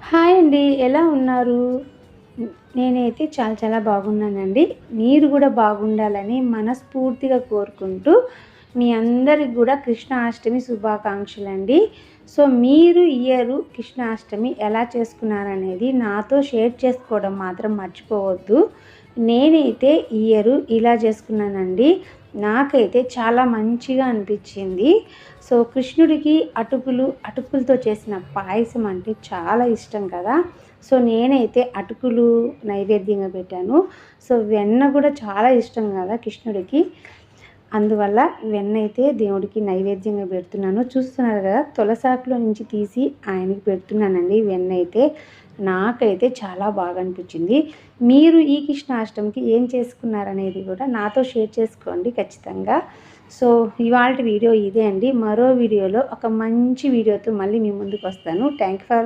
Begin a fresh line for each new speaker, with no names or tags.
Hi అండి. ఎలా ఉన్నారు? నేనైతే చాలా చాలా బాగున్నానండి. మీరు కూడా బాగుండాలని మనస్ఫూర్తిగా కోరుకుంటూ, మీ అందరికి కూడా కృష్ణాష్టమి శుభాకాంక్షలండి. సో, మీరు ఈ ఇయరు కృష్ణాష్టమి ఎలా చేసుకున్నారనేది నాతో షేర్ చేసుకోవడం మాత్రం మర్చిపోవద్దు. నేనైతే ఈ ఇయరు ఇలా చేసుకున్నానండి. నాకైతే చాలా మంచిగా అనిపించింది. సో, కృష్ణుడికి అటుకులతో చేసిన పాయసం అంటే చాలా ఇష్టం కదా! సో, నేనైతే అటుకులు నైవేద్యంగా పెట్టాను. సో, వెన్న కూడా చాలా ఇష్టం కదా కృష్ణుడికి. అందువల్ల వెన్న అయితే దేవుడికి నైవేద్యంగా పెడుతున్నాను. చూస్తున్నారు కదా! తులసాకులో నుంచి తీసి ఆయనకి పెడుతున్నానండి వెన్న అయితే. నాకైతే చాలా బాగా అనిపించింది. మీరు ఈ కృష్ణాష్టమికి ఏం చేసుకున్నారనేది కూడా నాతో షేర్ చేసుకోండి ఖచ్చితంగా. సో, ఇవాల్టి వీడియో ఇదే అండి. మరో వీడియోలో ఒక మంచి వీడియోతో మళ్ళీ మీ ముందుకు వస్తాను. Thank you for